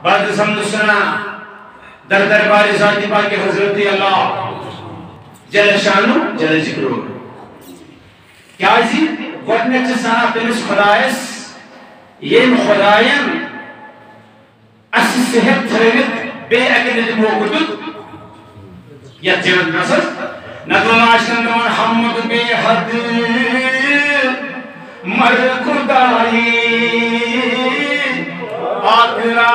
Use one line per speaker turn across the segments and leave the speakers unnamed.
بعد سمجھ سنا در دربار ذات پاک حضرت اللہ جل شانو جل ذکرو کیا جی گوڑنے سنا تمس خدایس یم خداین اس صحت تھوت بے اکن موقع یا جنت نصر نظم آشکن دمان حمد بے حد مر خدائی آقرا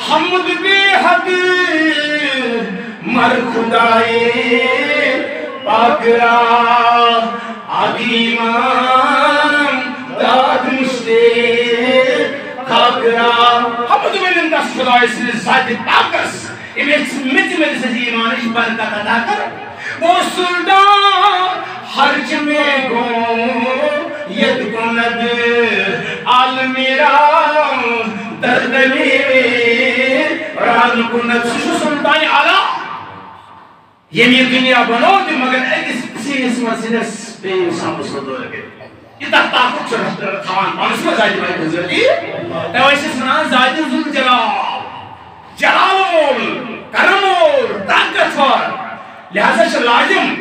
حمد بے حد مر خدائی آقرا عدیمان داد مشتیق آقرا حمد بے لندس خدائی سے ذات پاکس امیت میں سے ایمانش برکت ادا کر وہ سلطان حرج میں گو ید کند عالمیرا درد میں ران کند سشو سلطان علا یہ میری دنیا بنو دی مگر کسی اس مسئلس بے انسان مسلط ہو لگے یہ تک طاقت چرحت رکھوان پانس میں زائد بائی حضرتی تو ایسے سنا زائد ذل جلال جلال کرمول طاقتور لہذا چھ لازم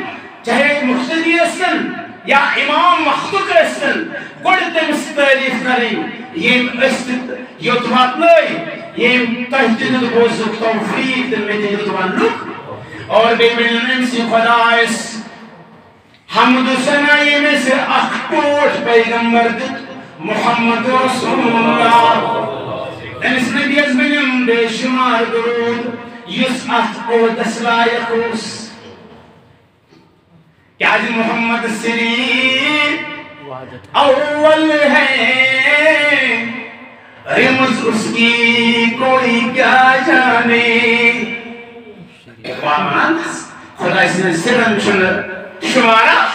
چاہے مقتدی اسن یا امام مخدوق اسن گوڑ تمس تعریف کریں یہ استد یوتوات نہیں یہ تحجد بوزک توفیق دل میں یوتوان لک اور بے ملنن سی خدایس حمد سنائی میں سے اخٹوٹ پیغمبر محمد رسول اللہ تمس نبی ازمنیم بے شمار درود یس قدس لائقوس کیا جی محمد سری اول ہے رمز اس کی کوئی کیا جانے خدا اس نے سرن شمارا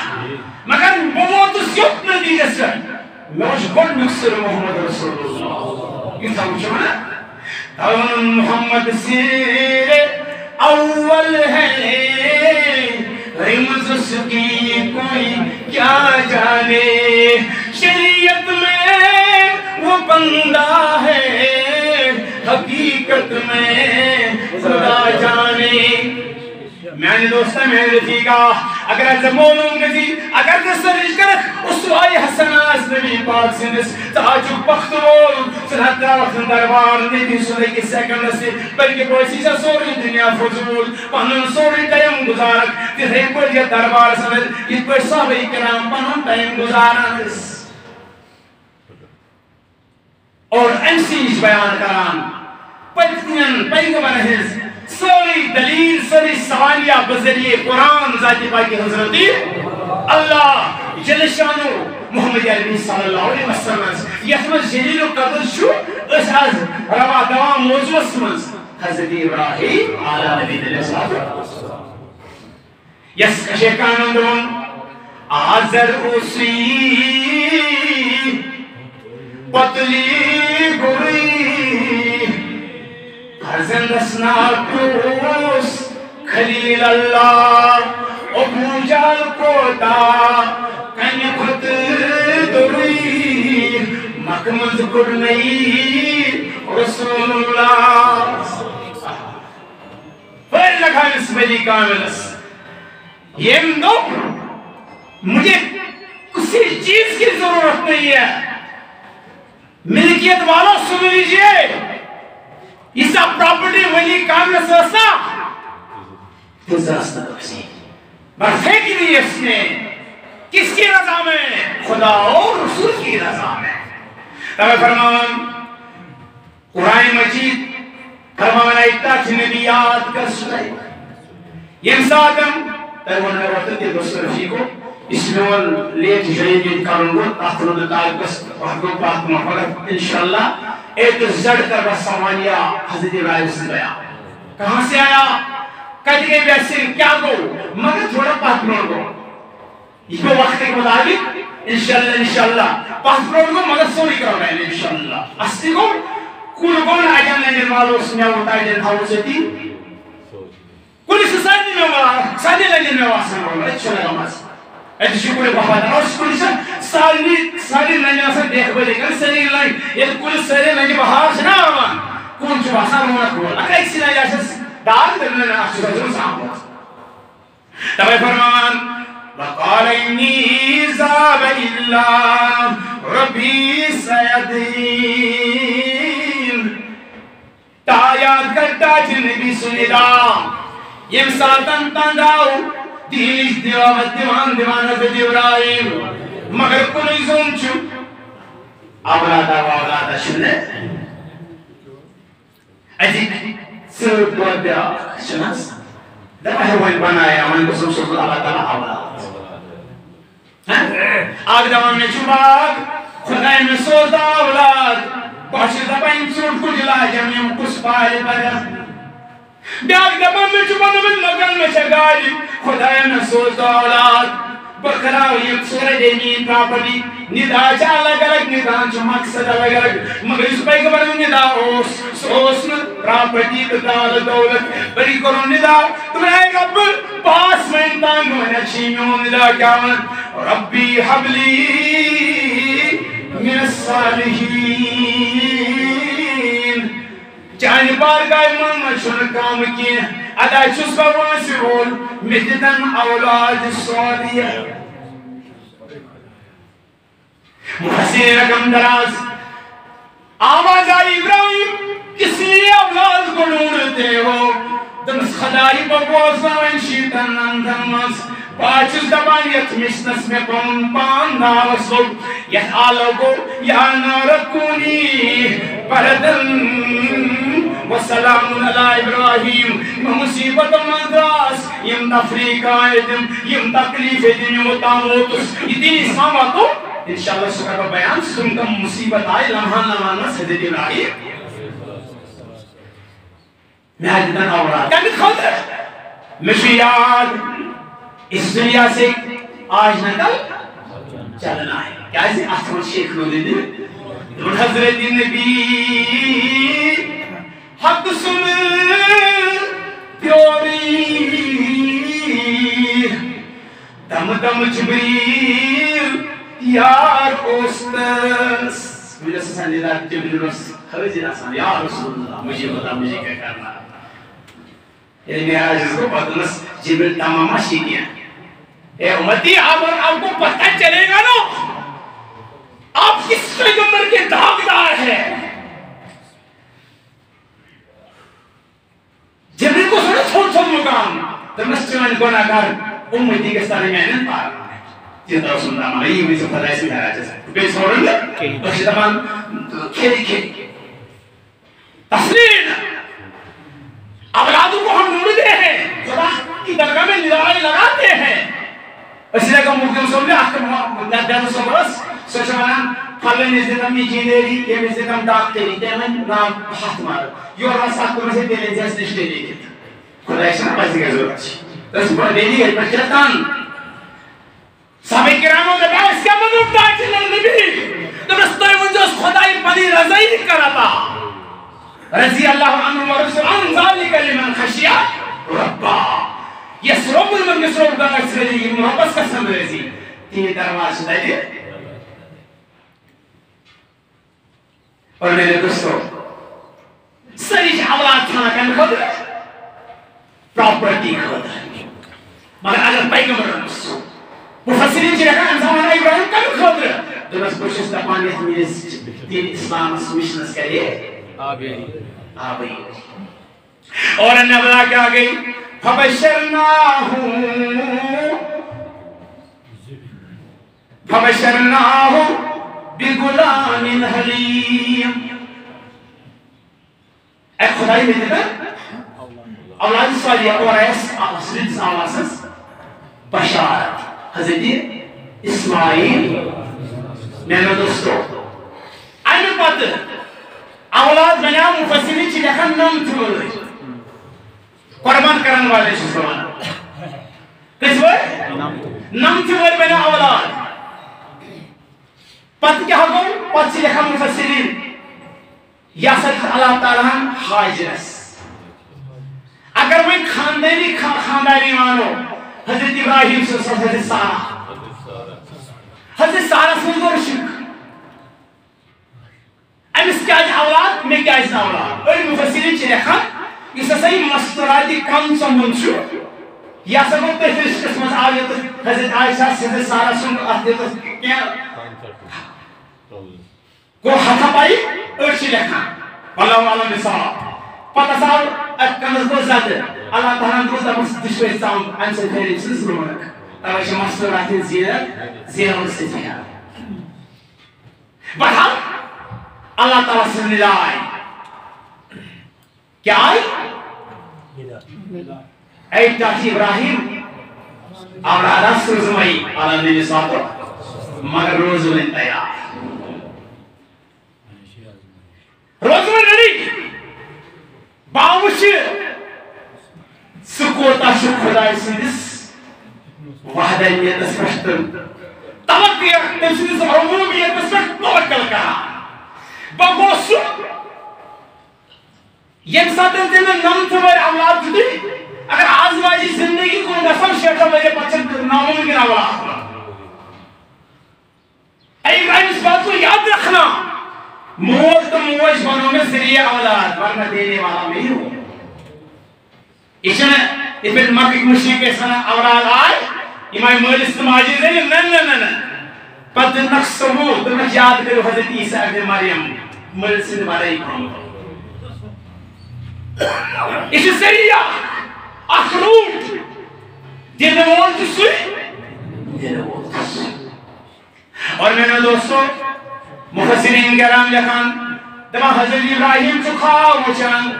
مگر بہت سیوت نتیجہ سے میں اس گوڑ مکسر محمد رسول اللہ یہ سمجھونا محمد سیر اول ہے رمز اس کی کوئی کیا جانے شریعت میں وہ بندہ ہے حقیقت میں خدا جانے میں نے دوستا میں رفیقہ اگر ایسا مولوں گزی اگر جسر رشکر اسوائی حسناس نبی پاک سنس تاجو پختول سنہتہ وقت دربار نیتی سنے کی سیکنڈ سے بلکہ کوئی سیسا سوری دنیا فضول پانن سوری ٹائم گزارک تیسے پر یہ دربار سمجھ یہ پر صحابہ کرام پانن ٹائم گزارک اور انسیج بیان کران پتنین پیغمبر ہز سوری دلیل سوری سوالیہ بذریعے قرآن ذاتی پاکی حضرتی اللہ جل شانو محمد عربی صلی اللہ علیہ وسلم یحمد جلیل و قدر شو اس از روا دوام موضوع سمز حضرت ابراہیم آلہ نبی دل صاحب یس کشکان اندرون آزر اسی پتلی گوری حزن رسنا کوس خلیل اللہ ابو جال کوتا کنی خود دوری مکمز کرنی رسول اللہ پھر لکھا اس ولی کاملس یہ دو مجھے کسی چیز کی ضرورت نہیں ہے ملکیت والا سن لیجئے یہ سب پراپرٹی ولی کامل سرسا تزرستہ کسی برفے کی لیے اس نے کس کی رضا میں خدا اور رسول کی رضا میں تمہیں فرمان قرآن مجید فرمان ایتا چھ نبیات کا سنائی یہ ساتم تیون میں وقت کے دوسر رفیقوں اس نوال لیت جائیدین کارنگو تحترد تعلقس وحقوں پاک محفظت انشاءاللہ ایک زڑ کر بس سوانیہ حضرت ابراہیم سے گیا کہاں سے آیا کہتے گئے بیسے کیا گو مگر تھوڑا پاسپورٹ گو اس کو وقت کے مطابق انشاءاللہ پاسپورٹ گو مگر سوری کرو گئے انشاءاللہ اسی کو کل کون آجان لینجن والو سنیا ہوتا ہے جن تھاو سے تھی کل اس سادی میں وہاں سادی لینجن میں واسن ہوگا اچھا لگا ماس ایسے شکر بہت اور کل سادی لینجن سے دیکھ بلے کل سری لائن یہ کل سری لینجن بہار سے نہ آمان شو باسان رونا کھول اگر ایک سینہ جاسس دار درنے نا اچھو سجن سامو تبای فرمان وقال انی زاب اللہ ربی سیدین تایاد کرتا چھ نبی سنیدہ یم ساتن تنداؤ دیش دیوامت دیوان حضرت ابراہیم مگر کنی زون چھو اولادا شنے اجی سر بود بیا شناس در احوال بنایا من قسم شکل اللہ تعالیٰ اولاد آگ دوام میں چوباگ خدای میں سوزا اولاد باشر دبائن چوٹ کجلا جمعیم کس پاہل بدر بیاگ دوام میں چوباگ من مگن میں چگاری خدای میں سوزا اولاد بکراو یک سورہ دینین پراپرٹی ندا چا الگ الگ ندا چا مقصد الگ الگ مگر اس پائی کبر ندا اوس پراپرٹی دال دولت بری کرو ندا تمہیں رب پاس میں انتانگ میں اچھیمیوں ندا کیا من ربی حبلی من الصالحین چاہنی بارگاہ من چھن کام کی ادا چس بوان سے رول مددن اولاد صالحہ محسن رقم دراز آواز آئی ابراہیم کسی اولاد کو ڈھونڈتے ہو دمس خدای بگوزا وین شیطن اندمس پاچس دبانیت مشنس میں پان ناوسو یت آلوگو یا نارکونی بردن وسلام علی ابراہیم مصیبت مدراس یم تفریق آئیدم یم تکلیف دن متاموتس یہ اسلام آتو انشاءاللہ سکر کا بیان سن کا مصیبت آئی لمحان لمحانا حضرت ابراہیم میں حدیدن اولاد کیا خطر مشیاد اس دنیا سے آج نہ کل چلنا ہے کیا اسے احسن شیخ رو دے دے حضرت نبی حق سن پیوری دم دم جبریل یار اوستس مجھے سسانی رات جبریل خرجی ناسان یا رسول اللہ مجھے بتا مجھے کیا کرنا یعنی میرا جس کو پتنس جبریل تماما شیدیا اے امتی آپ کو پتہ چلے گا نا آپ کس پیغمبر کے داغدار ہیں جبریل کو سنو چھوڑ چھوڑ مقام تمسچوان گناہگار امتی کے سارے میں نے پارا جنتا رسول اللہ مانا یہ سے خدا اسے دھارا جیسا بے سورن لے بخشی تمام کھیلی کھیلی تسلیم اولادوں کو ہم ڈھونڈتے ہیں خدا کی درگاہ میں ندائی لگاتے ہیں اسی لئے کہ مکتم سمجھے آخر ندیات سمرس سوچا مانا پھلے نزدکم یہ چیندے لی یہ نزدکم ڈاکتے لی تیمن نام ہاتھ مارو یور رسات کو مسے دیلے جیس نشتے لے خدا ایسا نا پیسے کا ضرورت چی دس بڑھ دیلی ہے پر کرتان صحابہ کراموں نے کہا اس کا مدد داچن النبی تو رستوی منجوز خدای پنی رضائی نہیں کرا تھا رضی اللہ عنہ و رسول عن ذالک لمن خشیہ ربا یسرب المن یسرب کا اکثر یہ محبت کا سمجھ رضی تین درواز شدہ دے اور میرے دوستو سریش اولاد تھانا کن خود پراپرٹی خود مگر اگر پیغمبر رسول مفسرین چی رکھا انسان ابراہیم کم خود تو بس کوشش دپانیت میرے دین اسلام سمشنس کریے آبی اور انہیں بلا کیا گئی فبشرناہو بغلام حلیم اے خدای میں دیتا اولاد صالحہ اور ایس اصلیت آواسس بشارت حضرت اسماعیل میرے دوستو آئین پتہ اولاد بنیا مفسرین چی لکھا نم تھوڑے قربان کرن والے شسرمان کس وقت نم تھوڑے بنیا اولاد پتہ کیا ہو پتہ چی لکھا مفسرین یا سکت اللہ تعالیٰ حاجرس اگر میں خاندانی مانو حضرت ابراہیم سے حضرت سارا سے گرشک امس کیا اولاد میں کیا اولاد اور مفسرین یِمَے مستوراتی کم سمبُن چھُ یہِ ہسا گوٚو تٔتھۍ رِشتَس منٛز آو ییٚتٮ۪تھ حضرت عائشہ حضرت سارا سُنٛد اَتھ ییٚتٮ۪تھ کینٛہہ گوٚو ہتھا پایی أڑۍ چھِ لیکھان واللہ عالم بِصواب پتہٕ ہسا آو اَتھ کَنَس گوٚو زَدٕ اللہ تعالیٰ دوٚپ دَپُس دُشوَے ژام اَمہِ سۭتۍ پھیرِ أمۍ سٕنٛز رونق تَوَے چھِ مستوراتی زیرو سۭتۍ پھیران بہرحال اللہ تعالیٰ سٕنٛز نِداے کیا آئی ایک چاچی ابراہیم اولادہ سوزمائی علی نبی صاحب مگر روزو نے تیار روزو نے نڑی باوشی سکوتا شو خدای سندس وحدانیت اسپشتن توقع تنسیدس عمومیت اسپشت توقع کہا بگوسو یم ساتن تیمن نمت ور اولاد جدی اگر آزمائشی زندگی کو نسل شیطہ میرے پچھن ناممکن اولاد اے ابراہیم اس بات کو یاد رکھنا موج تو موج بنو میں ذریعہ اولاد ورنہ دینے والا میں ہوں اشنے ابن مکک مشرق کے سنہ اولاد آئے امام مولس تماجی زیلی نن پتہ نقص ثبوت نقص یاد کرو حضرت عیسیٰ ابن مریم مولس نے بارے کروں اس ذریعہ اخروٹ دینے وول تو سوئی اور میں نے دوستو مفسرین کرام لکھان دبا حضرت ابراہیم چو خواب وچان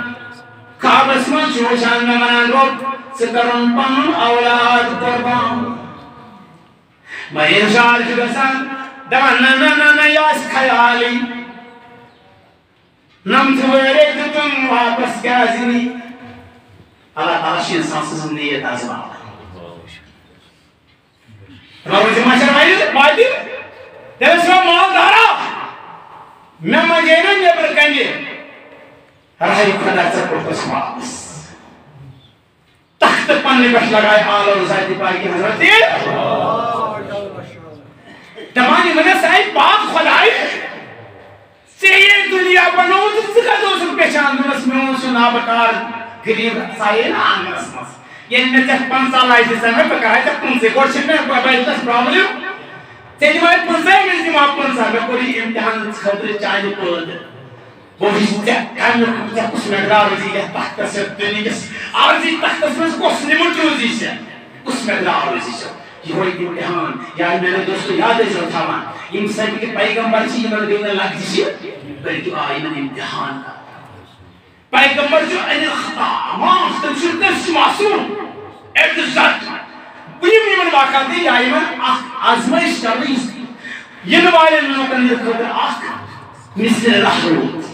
خواب اسمان چو وچان میں منان روب سکرن پن اولاد قربان میں ارشاد جو گسان دبا نا یاس خیالی نمت ورد تم واپس گازنی اللہ تعالیٰ شی انسان سے نیت آزمان تمہارا وجہ معاشر مائدی دل سوا مال دارا میں مجھینا نیبر کنگے رہی خدا چکر پس واپس تخت پنی پش لگائے آل اور ذاتی پاکی حضرتی دمانی منہ سائی پاک خدای سیئے دنیا بنو تو سکھا دوسر پیشان دونس میں ہوں سنا بکار گریب سائے نا آنگرس مس یہ میں چک 5 سال آئی جیسا میں پکا ہے چک 5 سے گوشن میں بائی دس پرابلم تیجی مائی 5 سے ملتی ماں 5 سال میں کوئی امتحان خطر چاہیے پود وہ بھی چک کام چک اس میں گرار روزی ہے تحت سے دنی کس آرزی تحت سے کس نمٹ روزی سے اس میں گرار روزی سے یہ ہوئی امتحان یعنی میں نے دوستو یاد ہے جو تھا مان ان سب کے پیغمبر چیئے میں نے دیونا لگ جیسی بلکہ آئی میں امتحان کا پیغمبر جو این خطا معاف تنشر نفس معصوم اعتزاد بیم من واقع دی آئی من آزمائش کر رہی یہ نوائل لوکن یہ خبر آخ مثل رحروت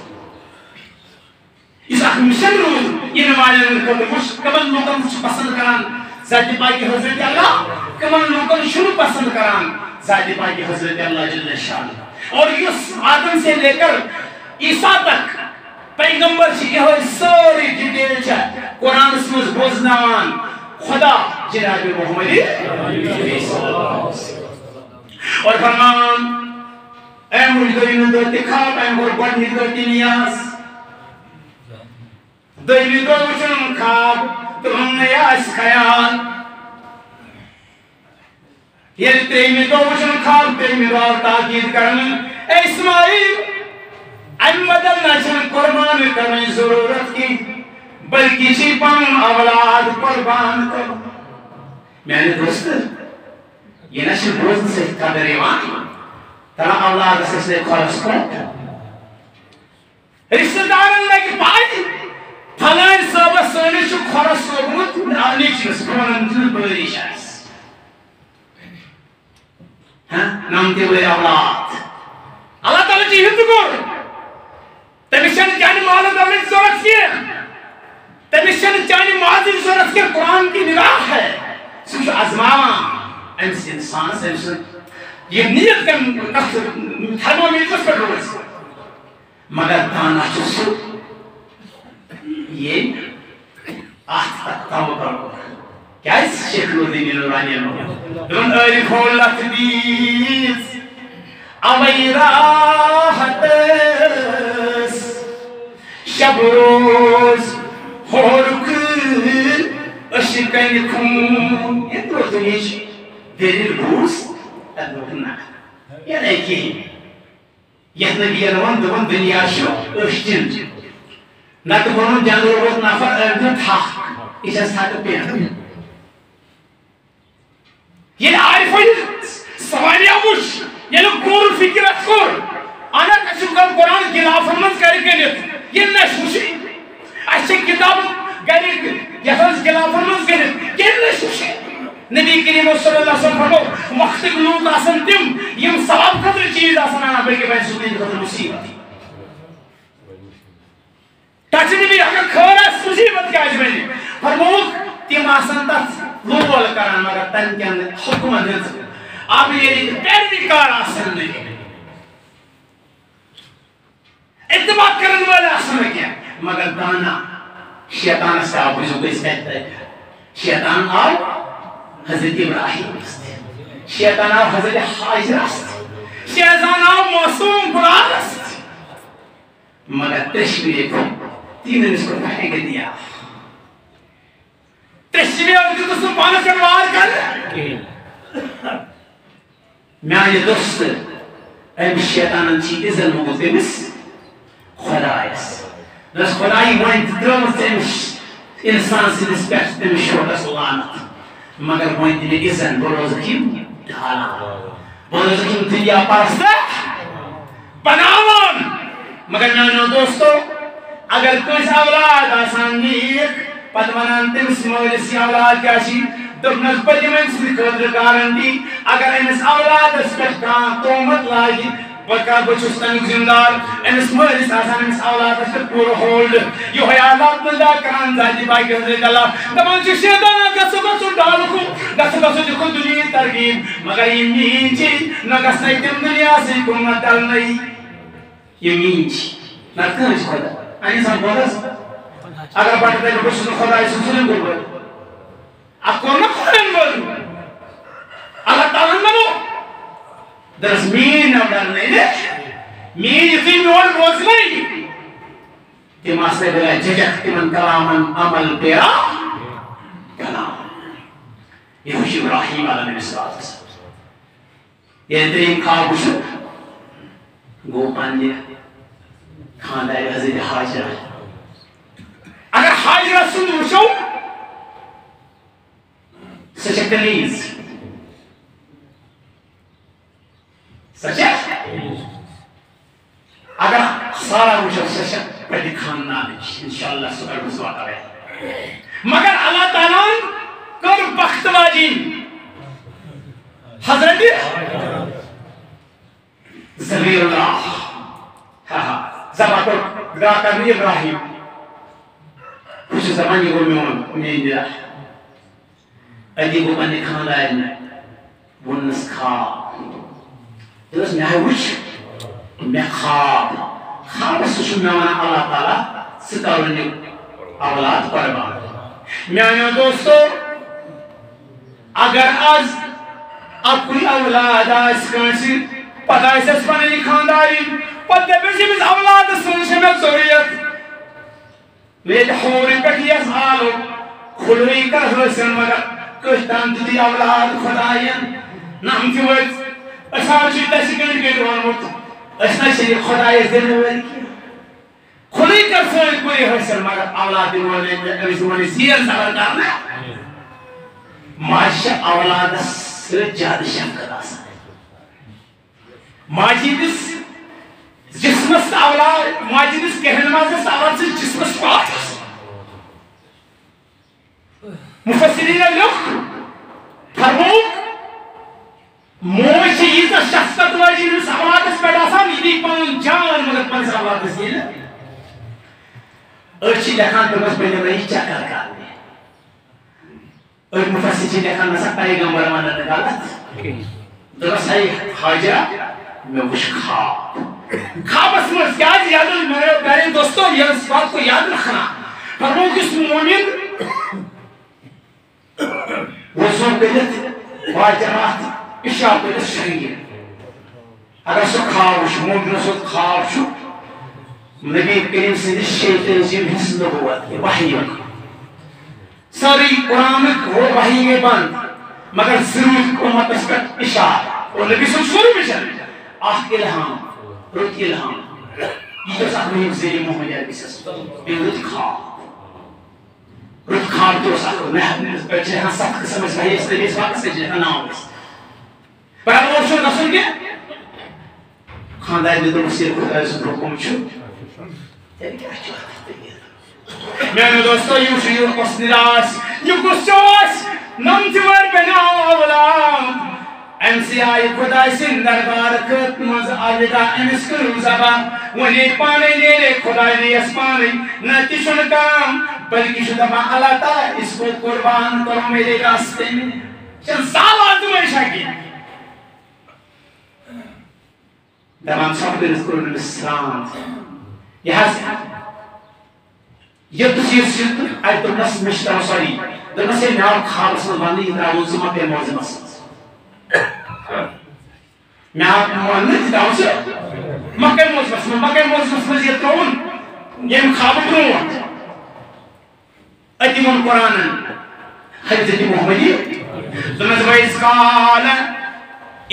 اس آخ مشن روز یہ نوائل لوکن خبر مش کمن لوکن مش پسند کران ذاتی پاکی حضرت اللہ کمن لوکن شروع پسند کران ذاتی پاکی حضرت اللہ جل شان اور اس آدم سے لے کر عیسیٰ تک پیغمبر چی یہ ہوئی سوری ڈیٹیل چاہ قرآن اسمز بوزنان خدا جناب محمدی اور فرمان اے مجدوی ندوتی خواب اے مربان ندوتی نیاز دوی ندوچن خواب تم نیاز خیال یہ تیمی دوچن خواب تیمی دور تاکید کرن اے اسماعیل بدل نچن قربان کرنے ضرورت کی بلکہ چیپن اولاد قربان کر میں نے دوست یہ نشن روز سے قدر ایمان ترا اولاد سے خرچ کر رشتہ دارن لگی پائی پھلائن صحبہ سونے چو خرچ سوگمت نیچنس پرونن دل بریش آئیس نامتے ہوئے اولاد اللہ تعالیٰ چی ہند کر تمیشن جانی مالت دولت ضرورت کیا تمیشن جانی معاذر ضرورت کیا قرآن کی نگاہ ہے سوچ ازماما امس انسان سے یہ نیت کا تھرمومیٹر پر روز مگر دانا چسو یہ آت تک توقع کیا اس شیخ الدین الرانی دون ارف اللہ تبیز اوی راحت شب روز خورک شکن خون یہ تو دنیش دلیل بوس ادوکنا یہ دیکھیں یہ نبی انوان دون دنیا شو اشتن نہ تو بنون جانور وقت نفر ارد تھا اس استاد پین یہ عارفین سوانی آموش یہ لوگ گور فکر اسکور آنا کشکل قرآن خلاف ہمز کری کنیت یہ نشوشی اچھے کتاب گری یفز خلاف ہمز کنیت یہ نشوشی نبی کریم صلی اللہ علیہ وسلم فرمو وقت لوگ آسن تم یم ثواب خطر چیز آسن آنا بلکہ بین سکین خطر مصیبت تاچہ نبی اگر خورس مصیبت کیا اجمعی فرمو تم آسن تس لول کران مگر تن کیا حکم دنس آپ یہ لیے پیروی کار آسن نہیں اتباع کرن والے آسن کیا مگر دانا شیطان سے آپ جو کوئی سکتا ہے شیطان آؤ حضرت ابراہیم است شیطان آؤ حضرت حاجر است شیطان آؤ معصوم قرآن است مگر تشبیہ کو تین اس کو کہنے کے دیا تشبیہ اور جو تو پانا سروار کر میانی دوست ایم شیطان انچی ازل مگوزے مس خدای است بس خدایی وانت درمت انسان سے نسبت تم شوڑا سلامت مگر وانت نے ازن بروزکیم ڈھالا بروزکیم دنیا پرستا بناون مگر میانو دوستو اگر کوئی اولاد آسان نیک پت ونان تمس مولسی اولاد کیاشی دبنس بجمن سے قدر کارندی اگر امس اولاد اس پر کان تومت لاگی وکا بچوس تنک زندار امس مولس آسان امس اولاد اس پر پور ہولڈ یہ حیالات ملدہ کران ذاتی باقی حضرت اللہ دمان چو شیطانا گسو گسو ڈالکو گسو گسو جکو دنیا ترگیم مگر یہ مینچی نہ گسنائی تم دنیا سے کنمت ڈال نہیں یہ مینچی نرکنش خدا آئین سان بولس اگر بڑھتے ہیں بشن خدا ایسا سنن بول اکو نہ خورن بول اللہ تعالیٰ منو درس مین نمدر نہیں دے مین یقین مول روز نہیں تیم آسے بلا ججت تیمن کلامن عمل پیرا کلام یہ خوش ابراہیم علیہ السلام یہ درین خواب شو گو پانجے خاندائی حضرت حاجرہ اگر حاجرہ سن وشو سچ کنیز سچ اگر سارا وشو سچ پڑی خاندان انشاءاللہ سکر بزواتا ہے مگر اللہ تعالیٰ کر بخت واجین حضرت زبیر اللہ زباتو گراکر نہیں ابراہیم کچھ زمانی کو میں دیا ادی کو بندی کھانا ہے بونس خواب درست میں وچ میں خواب سوچو میں وانا اللہ تعالیٰ ستاورنی اولاد قربان میانو دوستو اگر آج اب کوئی اولاد آج کنسی پتہ ہے سچ پانی خانداری پتہ بیشی بیس اولاد سنشے میں ضروریت میرے خوری پکیس آلو خلوی کر حسن مگر کشتان دی اولاد خدایان نام کی وقت اشار چیتا شکن کے دوان موت اشنا شریف خدای زنوری کیا خلوی کر سوئی کوئی حسن مگر اولاد دیوانے زیر زبر کرنا ماشا اولاد سر جاد شمکر آسان ماجیدس جسمس اولاد ماجیدس کہن مازس اولاد سے جسمس پاس مفسرین لکھ فرموک موشی ایزا شخصت واجیدس اولادس پیدا سان ایدی پان جان مگر پانس اولادس یہ ارچی لکھان تو بس پہلے رہی چکر کرنے اور مفسرین لکھان نسا پیغمبر مانا نگالت درست ہے حاجہ میں وش خواب اس میں یاد یاد میرے پیارے دوستو یہ اس بات کو یاد رکھنا فرمو کس مومن وزن قدت واجرات اشاء قدت شریع اگر سو خواب شو مومن سو خواب شو نبی کریم سے شیطان جیم حسن نبوت وحی ساری قرآن کو وحی میں بند مگر ضرور امت اس پر اشار اور نبی صلی اللہ علیہ وسلم آخ الہام رت الہام یہ جو ساتھ میں زیر محمد علیہ السلام رت خواب تو ساتھ میں جہاں ساتھ سمجھ رہی اس لیے اس وقت سے جہاں نام ہے پر اب وہ شو نسل کے خاندار نے تو مسیر خدا رسول حکم چھو تیری کیا چاہتا ہے میں نے دوستو یہ شیئر کس نراس یہ کس چوس نمتور بناو اولاد ام سی آئی خدای سن دربار خط مز آلیدہ امس کرو زبا ونی پانے نیرے خدای نیس پانے نتی شن کام بلکہ شدہ با اللہ تعالیٰ اس کو قربان کرو میرے راستے میں چل سال آدم ایشا کی دمان سب پر اذکر الاسلام یہاں سے یہ تصیر شرط آئی ترنس مشتر سوری درنس یہ میار خواب سن باندی ادراؤن سے مکہ موزم اسن میار موزم ادراؤن سے مکہ موزم اسن یہ ترون یہ خواب ترون اتیم القرآن حضرت محمدی درنس ویز قال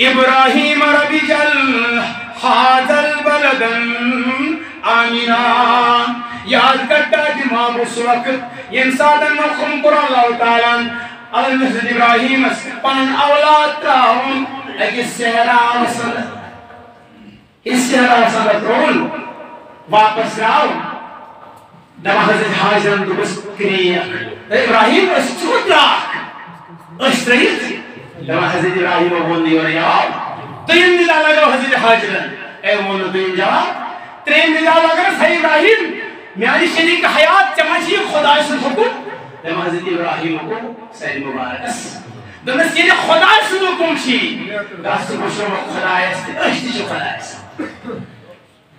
ابراہیم ربی جل هذا البلد آمنا یاد کرتا جمام اس وقت ینسادن مخم قرآن اللہ تعالیٰ المحضر ابراہیم پنن اولاد تراؤن اگس سہرہ وصلت رون واپس راؤ دمہ حضرت حاضرن دوبس کریق ابراہیم اس چود راک اس رئیت دمہ حضرت ابراہیم ووندی ورہی تیم دل لگا حضرت حاضرن اے مولا تیم جواب ترین دل لگا صحیح ابراہیم میانی شریک حیات چمچی خدا سے حکم دم حضرت ابراہیم کو سید مبارکس دمس یہ خدا سے حکم چھی دست بشرم خدا ہے اشتی شو خدا ہے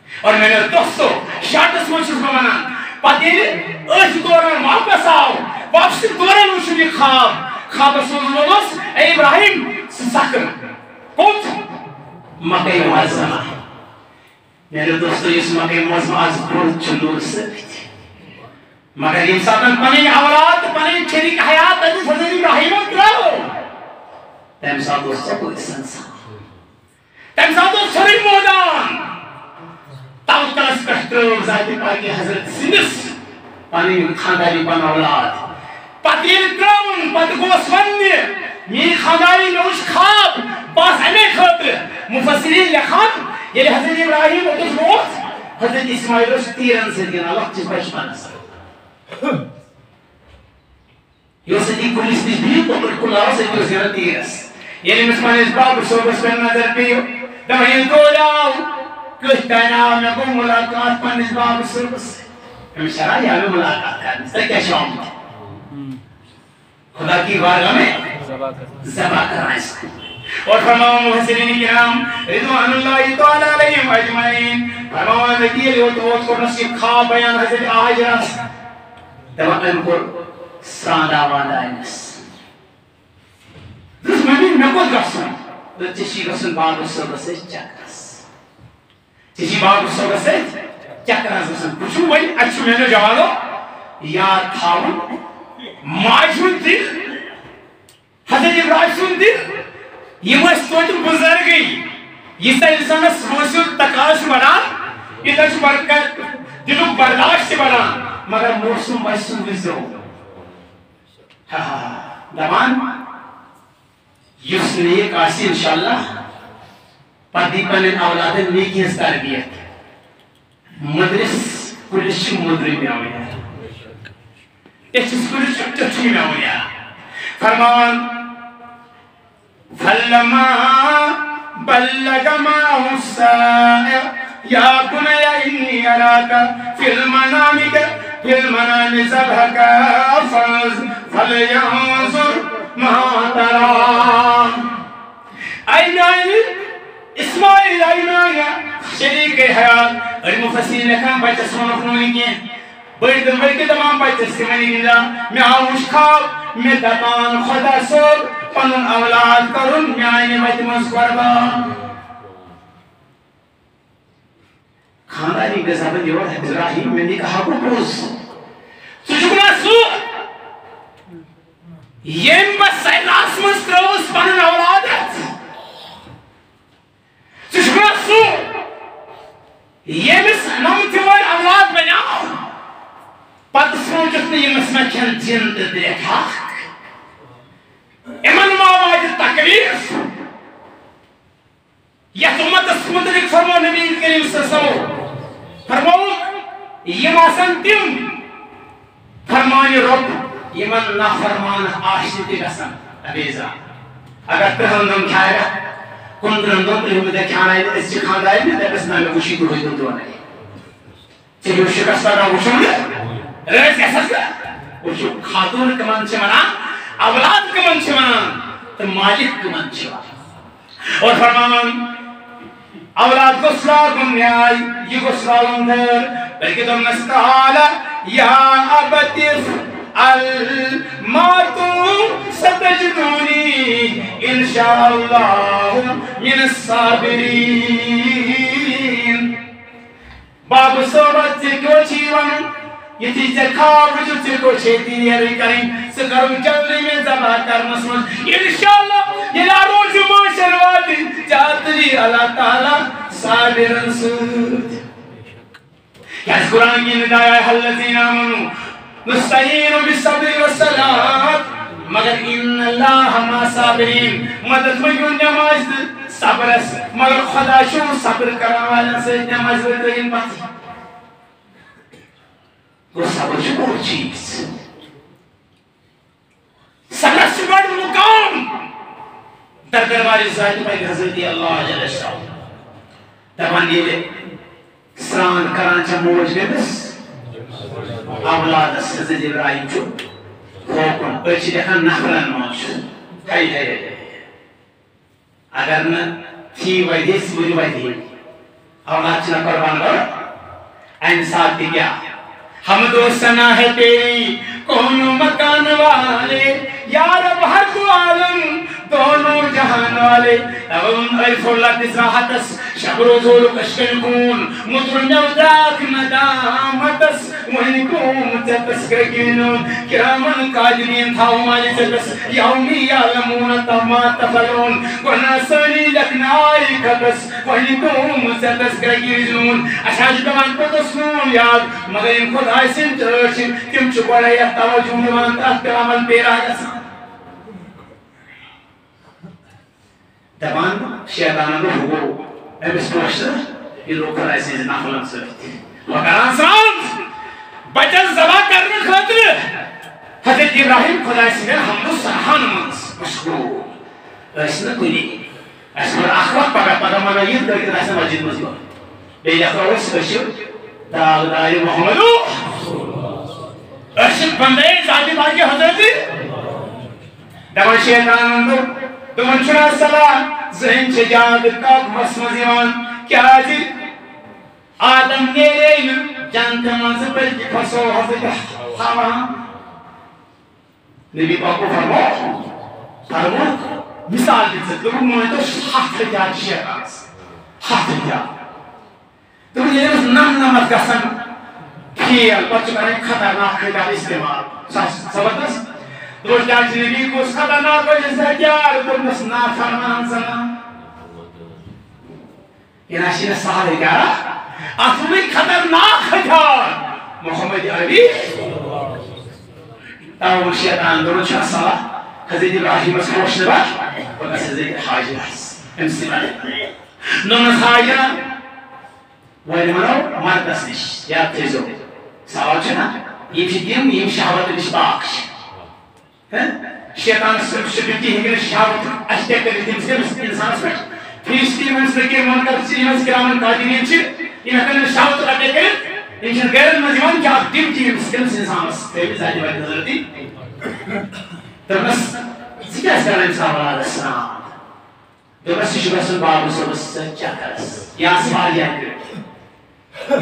اور میں نے دوستو شارٹس موچس بمانا پاتیر اش دوران واپس آؤ واپس دوران وشنی خواب سوز لوگس اے ابراہیم سسکر کون مکہ معظمہ میرے دوستو اس مکہ معظمہ از برد چلور سکتی مگر انسان پنی اولاد پنی شریک حیات حضرت ابراہیم کرو تم ساتھ دوستو کو اس انسان تم ساتھ دوستو سری مودان توکلس پہتر ذات پاکی حضرت سندس پنی خانداری پن اولاد پتیر کرون پت گوس ونی می خانداری نوش خواب باس ہمیں خطر مفسرین لکھان یہ حضرت ابراہیم اتس موت حضرت اسماعیل اس تیرن سے دینا اللہ چیز بچپن سے یہ سدی کلیس نیش بھی تو بالکل اللہ سے جو زیادہ تیرس یعنی مسمان اس باب صوبس پر نظر پیو دمہین کو جاؤ کہتا نام میں کو ملاقات پر اس باب صوبس سے ہمیں شرح یہ ہمیں ملاقات کرنے سے کیا شام خدا کی بارگاہ میں زبا کرنا اس کو اور فرماؤں محسنین کرام رضوان اللہ تعالیٰ علیہم اجمعین فرماؤں نکیل یوتوت کو نصیب خواب بیان حضرت آجرس دوان کو ساندا واندا اینس دس میں کود گسن تو چشی گسن باب صبح سے چکرس چشی باب صبح سے چکرس گسن پوچھو بھائی اچھو میں نے جوابو یاد تھاون ماجون دل حضرت ابراہیم دل یہ وہ سوچ بزرگی یہ سا انسان سوچ تقاش بڑھان یہ سا برکت دلو برداشت بڑھان مگر موسم بائسن وزرو دمان یس نیک آسی انشاءاللہ پردی پنن اولاد نیکی اس تربیت مدرس کلش مدری میں آویا اس کلش چچی میں آویا فرمان فلما بلغ معه السائر يا بني إني أراك في المنام ذبحك فلينظر ما ترى أين إسماعيل أين شريك حيات المفسرين لكان بچہ سنفرونی کی بڑی تمام بچہ سمانی گنجا میں آوش خواب میں دبان خدا سور پنن اولاد کرن میں آئینے مجموز قربان خاندانی گزابت دیور ابراہیم میں نے کہا کو پروز سجکنا سو یم بس سیلاس مز تروس پنن اولادت ژٕ سُہ ییٚمِس نمتہِ وٲلۍ اولاد بنیٛاو پتہٕ سوٗنٛچُکھ نہٕ ییٚمِس مےٚ کھٮ۪ن چٮ۪ن تہِ دِکھکھ یِمن ما واتہِ تکلیٖف یتھ اُمتس مُتعلق فرمو نبی کریم صلی اللہ علیہ وسلم فرموُکھ یِم آسن تِم فرمانہِ رۄب یِمن نافرمان آسہِ تہِ گژھن عزیزا اگر ترٕہن دۄہن کھیٛاوِ کُنترٕہن دۄہن ترٕہمہِ دۄہ کھیٛانایہِ نہٕ أسۍ چھِ خانٛدارِ نہٕ دَپٮ۪س نہ مےٚ وٕچھی دۄہے دۄہ دۄنٕے ژےٚ چھُو شِکست لگان وٕچھُن نہٕ رٲژ گژھس نہٕ وٕچھِو خاتوٗن کٕمن چھِ ونان اولاد کٕمن چھِ ونان تہٕ مالک کٕمن چھِ ونان اور فرماوان اولاد گوٚژھ لاگُن نیاے یہِ گوٚژھ لاگُن دٲر بلکہِ دوٚپنس قال یا ابت ما ستجدونی انشاء اللہ من الصابرین باب صحبت ژےٚ کیٛاہ چھُے ونُن یُتھُے ژےٚ خواب وٕچھُتھ ژےٚ کوٚر چھے تیٲری کرٕنۍ ژٕ کرُن جلدی مےٚ ذبح کرنس منٛز انشاءاللہ ییٚلہِ عروٗج معاشر واتہِ ژےٚ تُلی اللہ تعالیٰ صابرن سۭتۍ کیٛازِ قرآن کی ندایہ الذین آمنوا نستعین بالصبر والصلاۃ مگر ان اللہ مع الصابرین مدد منٛگِو نماز تہٕ صبرس مگر خدا چھُ صبر کرن والٮ۪ن سۭتۍ نماز ترٲیِن پتہٕ گوٚو صبر چھُ بوٚڑ چیٖز صبرس چھُ بڑٕ مقام دربارِ ذاتِ پاک حضرت اللہ جل شانہ دپان ییٚلہِ سران کران چھےٚ موج بیٚنِس اولادس حضرت ابراہیم چھُ ہوکُن أسۍ چھِ لیکھان نفرن منٛز چھُ ہے ہے ہے اگر نہٕ فی ؤرۍ یس وُنہِ وَتہِ اولاد چھُنہ قۄربان کرُن اَمہِ ساتہٕ تہِ کیٛاہ حمد و ثنا ہے تیری کون مکان والے یا رب ہر دو عالم دونوں جہان والے الف اللہ تسراحتس شب روزول کشکن کون مطر نوداک ندامتس وہنکوم تتس گرگینون کرامن قادرین تھاو مالی تتس یومی یعلمون تما تفلون وناسانی لکنائی کتس وہنکوم تتس گرگینون اشاج کمان پتسنون یاد مگر ان خود آئیسن چرچن تم چکوڑا یا توجہ نوان تحت کرامن پیرا جسا دپان شیطانن دوٚپ ہُہ أمِس پوٚچھ یہِ لوٚگ خۄداے سٕنٛزِ نفلن سۭتۍ وۄنۍ کران سرٛان بچس ذبح کرنہٕ خٲطرٕ حضرت ابراہیم خۄداے سٕنٛدٮ۪ن حمد و ثناہن منٛز مشغوٗل ٲسۍ نہٕ کُنی اَسہِ کوٚر اکھ وقت پگاہ پگاہ مگر یِتھ کٔرِتھ آسہِ مسجد منٛز یُن بیٚیہِ لیکھو أسۍ چھِ داغدارِ محمدو أسۍ چھِ بندے ذاتِ پاکہِ حضرت دپان شیطانن دوٚپ تمن چھُنہ صلاح زٕہٕنۍ چھِ جادٕ قابوٗوس منٛز یِوان کیٛازِ آدم نیرے نہٕ جنتہٕ منٛزٕ بٔلکہِ پھسو حضرت ہوا نبی پاکو فرمووُکھ مثال دِژٕکھ دوٚپُکھ مٲنۍتو 7 ہتھیار چھِ شیطانس 7 ہتھیار دوٚپُکھ ییٚلہِ أمِس نمنمتھ گژھن فیل پتہٕ چھُ کران خطرناک ہتھیار استعمال زبردست کیٛاہ چھِ نبی کُس خطرناک ہتھیار دوٚپنس نافرمان زنان یہِ نہ چھِ نہٕ سہل ہتھیارا اتھ وٕنۍ خطرناک ہتھیار محمد عربی تَوٕ شیطان دوٚپُن چھُنہ صلاح حضرت ابراہیمس پوٚچھ نہٕ بہٕ بہٕ گژھٕ حضرت ہاجرس أمۍ سٕنٛدِ دوٚپنس ہاجرا وۄنۍ وَنو مردس نِش یاد تھٲیزیو سوال چھُنہ یِم چھِ تِم یِم شہوت نِش پاک چھِ شیطان شبتی ہیٚکہِ نہٕ شہوت اَسہِ تہِ کٔرِتھ تٔمِس اِنسانس پٮ۪ٹھ فیٖستی منٛز نہٕ کینٛہہ منکر چھِ یِم اَسہِ کرامن قادریٖن چھِ یِم ہٮ۪کن نہٕ شہوت رٹے کٔرِتھ یِم چھِنہٕ گرن منٛز یِوان کیٛاہ تِم چھِ ییٚمِس اِنسانس تٔمِس ذاتِ پاکہِ حضرتی دوٚپنس ژٕ کیٛازِ کران أمِس اولادس سران دوٚپنس یہِ چھُ گژھُن بابا صٲبس سۭتۍ چکرس یہِ آسہٕ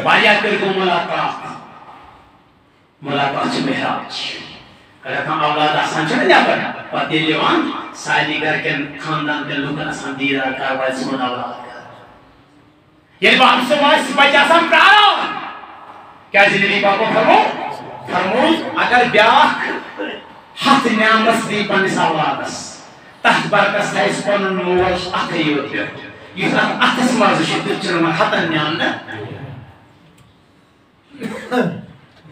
واریاہ کٔرۍ گوٚو مُلاقات چھِ معراج اگر کانٛہہ اولاد آسان چھُنہ نٮ۪بر پتہٕ ییٚلہِ یِوان سارنٕے گرِکٮ۪ن خاندان کٮ۪ن لُکن آسان دیٖدار کر واتہِ سون اولاد ییٚلہِ بابا صٲب آسہِ بچہِ آسان پرٛاران کیٛازِ نبی پاکو فرموو اگر بیٛاکھ ہتھ نعمت دی پنس اولادس تحت برکس تھائس پن مول اکھے یوت پہ یہ اتھس مز تم ہتن نعمت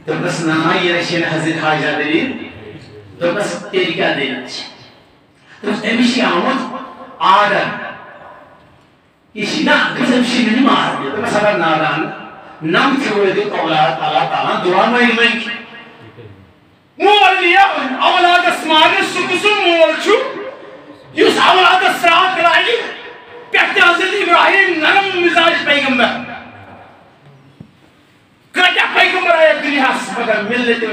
دس نا یہ رشین حضرت حاجہ دلیل دس تیری کیا دلیل دس امس آمت آرڈر یہ نا گزمشی نہیں مار دس اگر نادان نم تھوڑے دے اولاد اللہ تعالیٰ دعا میں منگ مول لیا اولاد اسمان سکسن مول چھو یس اولاد سرات رائی پیٹھ حضرت ابراہیم نرم مزاج پیغمبر کیا پیغمبر آیا دنیا مگر ملت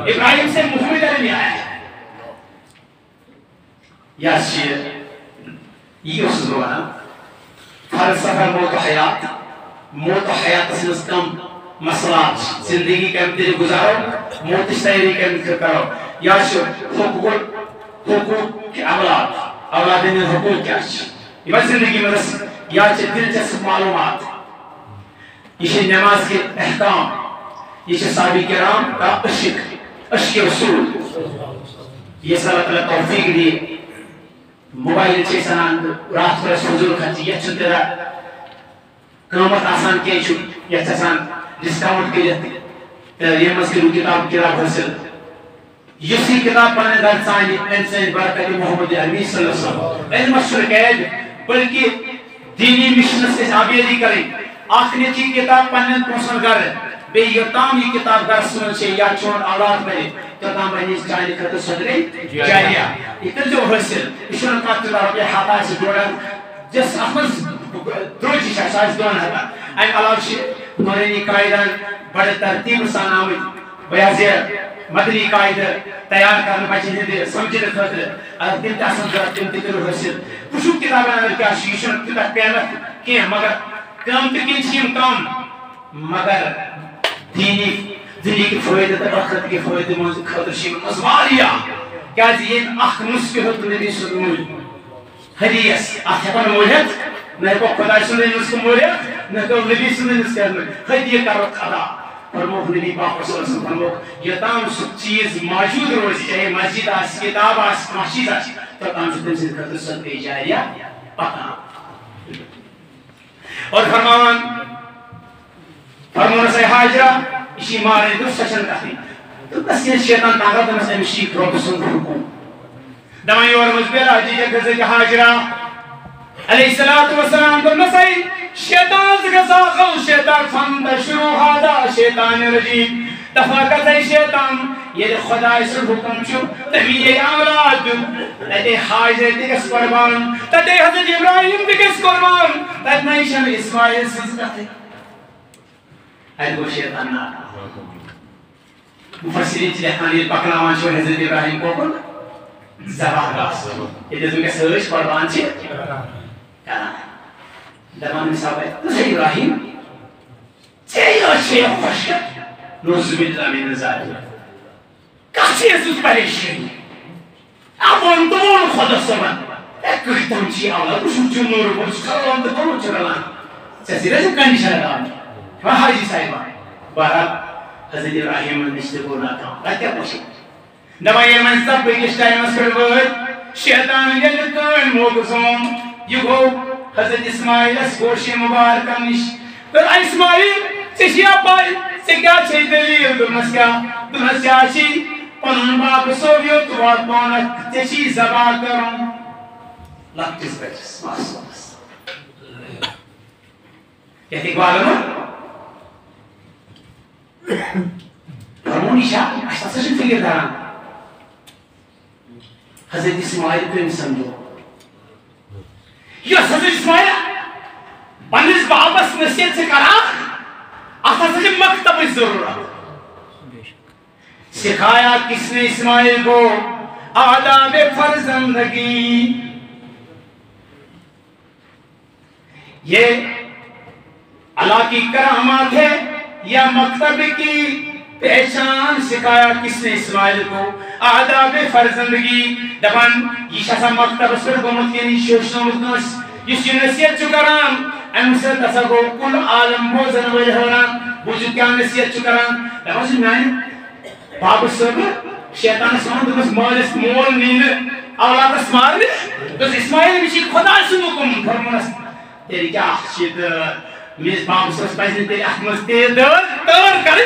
ابراہیم سے محمد علی آیا یا شیر یہ اس زبانہ فلسفہ موت و حیات سنس کم مسئلات زندگی کم تیری گزارو موت تیاری کم کرو یا شیر حقوق کی اولادین حقوق کیا یہ بس زندگی میں یا شیر دلچسپ معلومات یہ نماز کے احکام یہ صحابہ کرام کا عشق رسول یہ صلی اللہ تعالیٰ توفیق دی موبائل چھے سنان رات پر حضور خرچی یہ چھو تیرا قیمت آسان کیا چھو یہ چھسان ڈسکاؤنٹ کے جاتے یہ مذکروں کتاب حاصل یسی کتاب پڑھنے در سانی انسان برکت محمد عربی صلی اللہ علیہ وسلم علم شرکیج بلکہ دینی مشن سے آبیدی کریں آخری چی کتاب پڑھنے پوچھن کر بے یتام یہ کتاب گر سنن سے یا چون اولاد بنے کتاب بنی چاہنے خطر صدری جاریہ اتن جو حاصل اشون کا تدار پہ ہاتھا سے جوڑا جس احمد دروجی شخص دون ہتا این علاوہ سے نورینی قائدان بڑے ترتیب سان آمد بیازی مدنی قائد تیار کرنے بچے دے سمجھنے خطر اگر تم تاسم ذرا تم تکر حاصل پوچھو کتاب اندر کیا شیشن کتاب پیانت کیا مگر کام تکین چیم کام مگر دینی کی فوائدہ تک آخرت کی فوائدہ موزی خطر شیم مزواریا کیا یہ اخ نسکے ہوت نبی صدمول حدیث آخر مولیت نہ کو خدا سنے نسکے مولیت نہ کو نبی سنے نسکے حدیث کرو خدا فرموک نبی پاک صلی اللہ علیہ وسلم فرموک یہ تام سب چیز موجود روزی چاہے مسجد آس کتاب آس محشید آس تو تام سے تنسید خطر صدقی جاریہ پکا اور فرمون سے حاجرہ اسی مارے دو سچن کہتے تو بس یہ شیطان طاقت میں سے مشیق روک سن حکوم دمائی اور مزبیل حجیجہ کہتے کہ حاجرہ علیہ السلام تو نسائی شیطان سے گزاقل شیطان فند شروع حادا شیطان رجیم دفعہ کہتے شیطان یہ خدا اس حکم چھو تبھی یہ اولاد تدے حاجر تکس قربان تدے حضرت ابراہیم تکس قربان تد نائشن اسماعیل سیز کہتے ایدو شیطان ناتا مفسرین چلہتانی پکلاوان چھو حضرت ابراہیم کو کن زبان راس یہ دیزم کے سرش قربان چھے دبان میں صاحب ہے تو سے ابراہیم چیئے اچھے خوشک نوز باللہ من نظاری کسی اسوس پریشنی ابون دون خدا سبن ایک کہتم چی اولاد کشو چنور بوش خلوان دکھو چرلان چیسی رجم کنیشن ادام وہاں حاجی صاحبہ بارا حضرت ابراہیم نشتے کو ناکام کیا پوچھے دمائی منصب بگشتائی مسکر بود شیطان یلکن موکزون یہ گو حضرت اسماعیل اس گوشی مبارکہ نش پر اسماعیل چشیا پائی سے کیا چھے دلیل دنس کیا چھی پنن باپ سوویو تو بات پونک چشی زبا کروں لکتس بیچس ماسوس کہتے اقبال ہوں فرمونی شاہ اشتا سشن فکر داران حضرت اسماعیل کو ان سمجھو یہ حضرت اسماعیل بنیس بابس نصیت سے کرا اشتا سشن مکتب ضرورت سکھایا کس نے اسماعیل کو آداب فرزندگی یہ اللہ کی کرامات ہے یا مکتب کی پہچان سکھایا کس نے اسماعیل کو آداب فرزندگی دبان یہ شخصا مکتب سر گمت یعنی شوشن مکنس یہ نصیحت چکران امسر تصگو کل عالم بوزن وجہوران بوجود کیا نصیحت چکران دبان سے میں باب سر شیطان سوان دس مالس مول نین اولادس مارنے دس اسماعیل مشی خدا سن حکم فرمانس تیری کیا چیز میز باپ سوس پائزن تیری احمد تیر دور کرے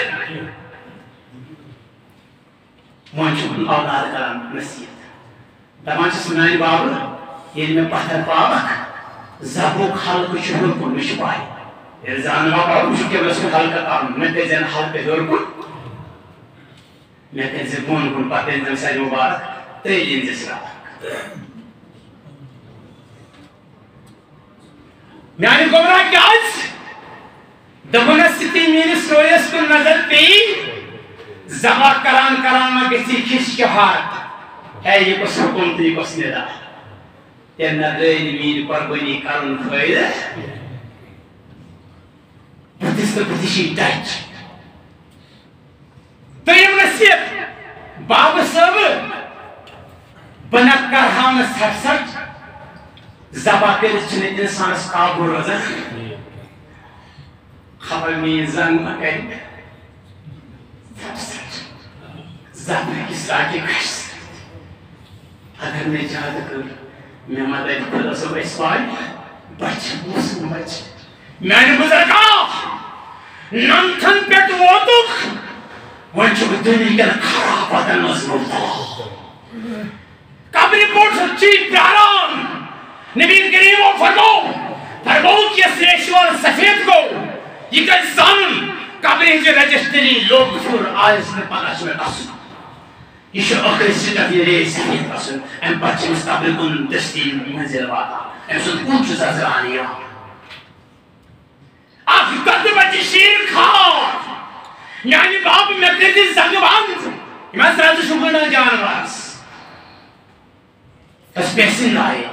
وانچون اولاد کرام نصیحت دمان چھ سنانی باب یہ میں پتھر پاک زبوک حلق شہر کن مشبائی ارزان واقع مشو کے بس میں حلقہ کام میں تیزین حلق دور کن میں تیزین کون کن پاتین زم ساج مبارک تیلین جسرا میانی گمراہ کیا آج دبنا ستی میری سوریس کن نظر پی زبا کران میں گسی کھش کے ہاتھ ہے یہ کس حکومت یہ کس ندا یہ نظرین میر قربانی کرن فائدہ پتیس تو پتیشی ڈائچ تو یہ نصیحت باب سب بنک کر ہم سرسٹ زبا کرس چنے انسان اس قابل روزن خبر میزان مکن زبا کی ساکی کش اگر میں جاد کر میں مدد خدا سب اسوائی بچ موسم بچ میں نے بزرگا نمتن پیٹ ووتوک ونچو دنی کن خراب آدن مزمون قبری پوٹ سچی پیاران نبی کریم و فرمو کہ سیشوار سفید کو یہ کہ زامن قبری جو رجسٹری لوگ فور آئیس میں پاناش میں قاسم یہ شو اخری سیدت یہ رئیس سفید قاسم ام بچے مستقبل کن دستی منزل وادا ام سن کون چو زرزرانی آن آخ قد بچی شیر کھار یعنی باپ میں کردی زنگ باند میں سرز شکرنا جانواز اس پیسن لائے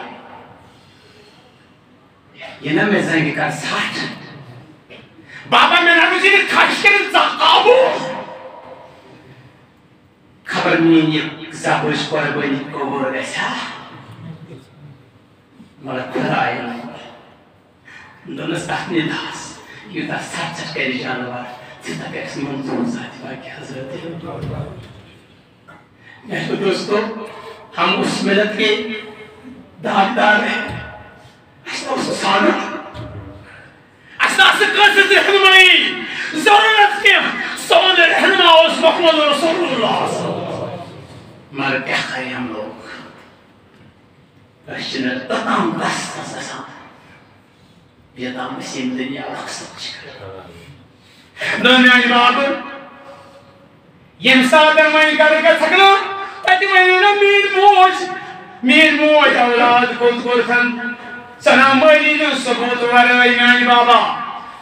یہ نا میں زنگی کر ساٹھ بابا میں نروزی نے کھاش کرن زاقابو خبر مین یہ زاقوش قربانی کو بور گیسا مالا ترائے دونس احنی داس یہ تا ساتھ چٹ کری جانوار چیتا کہ اس منظور ذاتی باقی حضرت میں تو دوستو ہم اس ملت کے داغدار ہیں اسنا اس سانا اسنا اس قصد رحمائی ضرورت کے سوال رحمہ اس محمد رسول اللہ مگر کیا خیلی ہم لوگ رشنر تمام دست اساسا بیدام مسیم دنیا رخصت چکر دنیا کی بابر یم ساتر میں کرکا سکنا تاتی میں نے میر موج اولاد کن کرتن سلام بھائی جو سبوت ورائی میانی بابا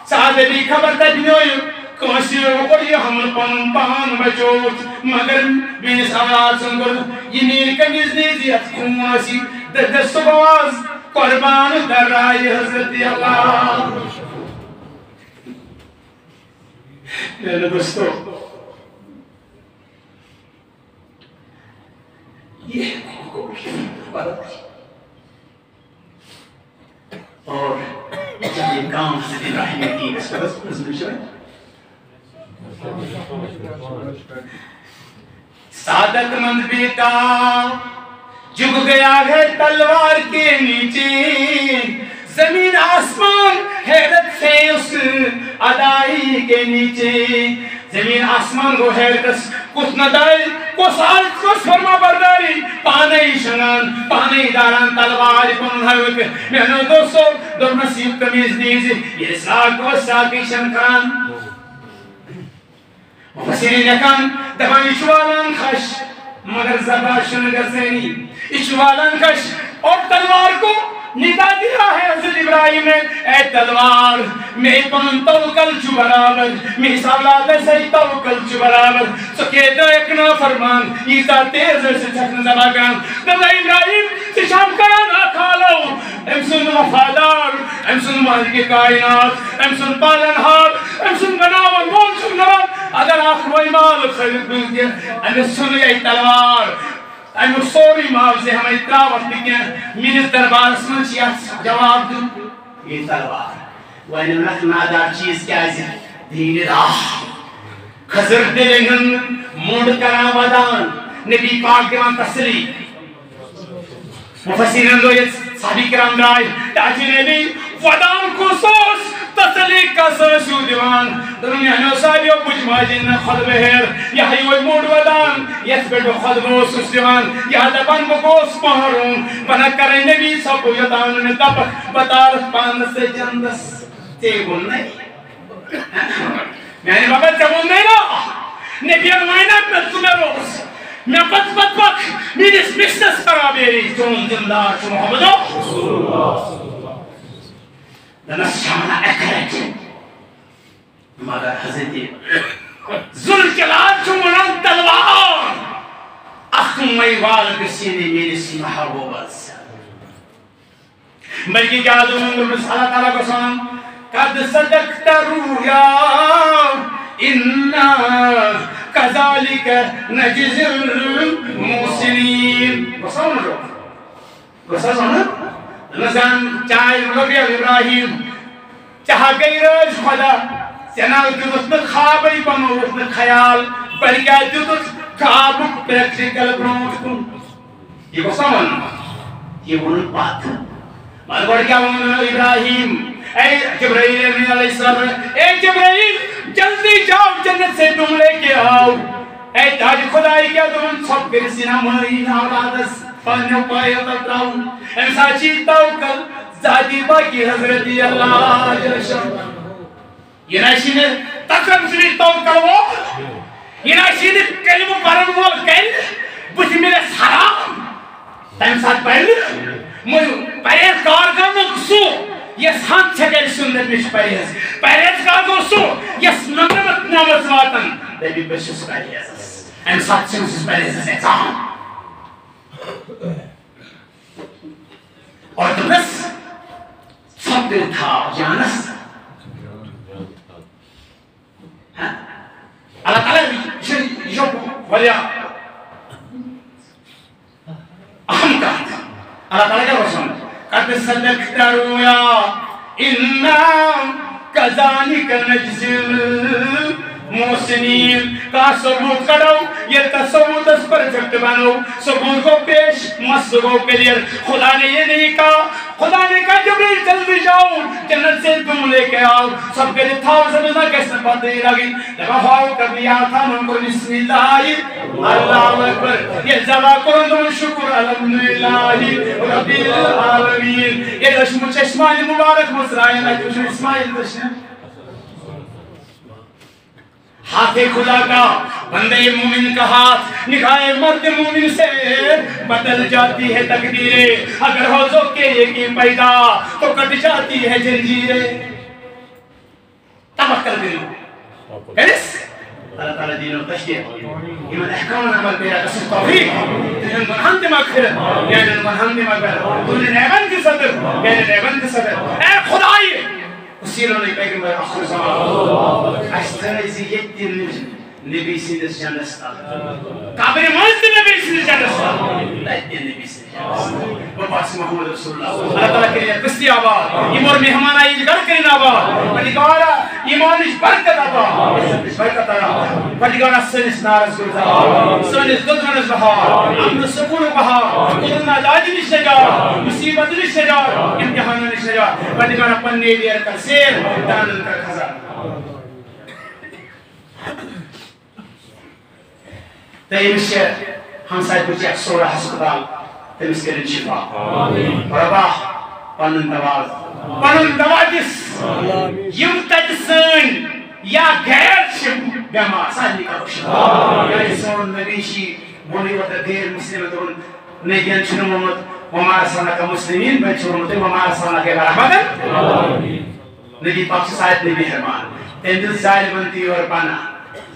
سادہ بھی خبر تجنوئی کوشی وقوی حمل پان بچوت مگر بیس اولاد سن کرد یہ میر کنیز نیزیت خونسی دست باز قربان در رائی حضرت اللہ میرے دوستو یہ اور جب یہ کام حضرت ابراہیم کی اس پر سعادت مند بیٹا جھک گیا ہے تلوار کے نیچے زمین آسمان حیرت سے اس ادائی کے نیچے زمین آسمان کو حیرت کچھ ندائی کو سالت کو فرما برداری پانائی شنان پانائی داران تلوار کن حیوت میں نے دوستو دور نصیب تمیز نیز یہ ساک و ساکی شنکان مفسری نکان دبانی شوالان خش مگر زباشن گزینی اشوالان کش اور تلوار کو ندا دیا ہے حضرت ابراہیم نے اے تلوار میں پن توکل چو برابر میں سالات سے توکل چو برابر سکے دا ایک نا فرمان عیسیٰ تیز سے چکن زباگان دبا ابراہیم سے شام کران آکھالو امسن وفادار امسن مالک کائنات امسن پالنہار امسن بناون مول سنگران اگر آخر مال خلق بلدیا امسن یہ تلوار ایم سوری معاوضے ہمیں اتراوت لکھیں میرے دربار اسمن چیات جواب دوں یہ تلوار وین رکھ نادار چیز کیا ہے دین راہ خزر دلنگن موڑ کرا ودان نبی پاک دیوان تسلی مفسرین دو یہ صحابی کرام دائی تاجی نبی ودان خصوص تسلی کا سرسو دیوان دنیا نو صحابیو کچھ ماجن خود بہر یہی وی موڑ ودان یس بیٹو خود بوسوس دیوان یہ دبان بگوس محروم بنا کرے نبی سب یدان نے دب بطارت پان سے جندس تیگون نہیں یعنی بابا تیگون نہیں نا نبی انوائنا میں تمہیں روز میں بد بک میرس بسنس خرابیری چون دلدار چون محمدو دنس شامنا اکرج مگر حضرت ذوالجلال چون تلوار اخمی والد سینے میرس محبوب بلکہ کیا دوں گے اللہ تعالیٰ کو سلام قد صدقت رویا اِنَّا كَذَلِكَ نَجْزِي الْمُحْسِنِينَ بساؤں جو بساؤں نا نظام چاہے ملوگی ابراہیم چاہا گئی رج خدا چنال دیدت میں خوابی بنوت میں خیال بلکہ دیدت خواب پریکٹیکل برونٹ کن یہ بساؤں نا یہ بولن بات مالگوڑ کیا بولن ابراہیم اے جبرائیل علیہ السلام اے جبرائیل جلدی جاؤ جنت سے تم لے کے آؤ اے تاج خدای کیا تم سب پھر سینہ مہین اولادس فانیو پائے تطراؤں انسا چیتاؤ کل ذاتی باقی حضرت اللہ جلشم یہ ناشین تقرب سلیل تاؤ کلو یہ ناشین کلم پرن وال کل بجھ میرے سرام تیم ساتھ پہلے پریز کار کرنا کسو یس ہاتھ چھکر سنت مش پریز پریز کار کو سو یس نمرمت نامت واتن دیبی بشس پریز ام ساتھ سنس پریز ایتام اور دبس سب دل تھا جانس اللہ تعالیٰ جو ولیا اہم کہا تھا اللہ تعالیٰ کیا رسول قد صدقت رویا اِنَّا كَذَلِكَ نَجْزِي الْمُحْسِنِينَ کا ثبوت کرو یہ تصوت اس پر جھٹ بنو ثبوت کو پیش مصدقوں کے لیے خدا نے یہ نہیں کہا خدا نے کہا جبریل جلدی جاؤ جنت سے تم لے کے آؤ سب کے لیے تھا سمجھنا کیسے بات نہیں لگی لگا فاؤ کر لیا تھا ان کو بسم اللہ اللہ اکبر یہ زبا کرن دو شکر الحمدللہ رب العالمین یہ رشم چشمان مبارک مصرائن ہے جو اسماعیل دشن ہاتھ خدا کا بندے مومن کا ہاتھ نگاہ مرد مومن سے بدل جاتی ہے تقدیریں اگر ہو ذوقِ یقین پیدا تو کٹ جاتی ہے جنجیریں توکل کرو کیس اللہ تعالیٰ دین و تشکیل ایمان احکام عمل پیرا قسم توفیق تنہن منہن دماغ خیرت یعنی منہن دماغ خیرت تنہن نیبن کی صدر یعنی نیبن کی صدر اے خدای سیروں نے پیغمبر آخر زمان اشترائزی یتن نبی سیدس جانستا کابر مانست نبی سیدس جانستا لائدین نبی سیدس جانستا وباس محمد رسول اللہ اللہ تعالیٰ کے لئے قسطی آباد ایمور مہمان آئی گر کرن آباد پڑھگارا ایمانش برکت آباد برکت آباد پڑھگارا سنس نارس گرزا سنس ددمنس بہار امن سکون بہار قدرنا داجی نشجار مصیبت نشجار امتحان نشجار پڑھگارا پنی دیر کر سیر دانل کر خزار تیمش ہم ساتھ بچے اکسورہ ہسپتال تیمس کرن شفا ربا پنن دوادس یم تجسن یا غیر شب بیمار سانی کا شفا یا سون نبیشی بولی وقت غیر مسلمتون نیگین چنو محمد وما رسولنا مسلمین بچ ورمتے وما رسولنا کے برحمت نبی پاک سے ساتھ نبی حرمان تیندل سائل بنتی اور پانا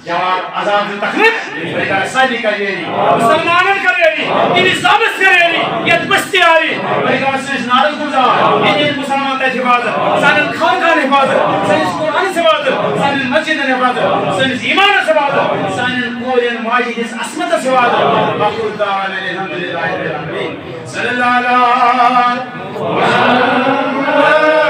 جواب عذاب تخلیق بلکہ سادی کا یہ مسلمانن کا یہ انہی ثابت کر یہ یہ بستی آری بلکہ سنس نارد گزار یہ مسلمان تیت حفاظت سانن خانقان حفاظت سنس قرآن سے حفاظت سانن مسجد حفاظت سنس ایمان سے حفاظت سانن قولین ماجد اس عصمت سے حفاظت باقر دعوانا الحمدللہ رب العالمین صلی اللہ علیہ وسلم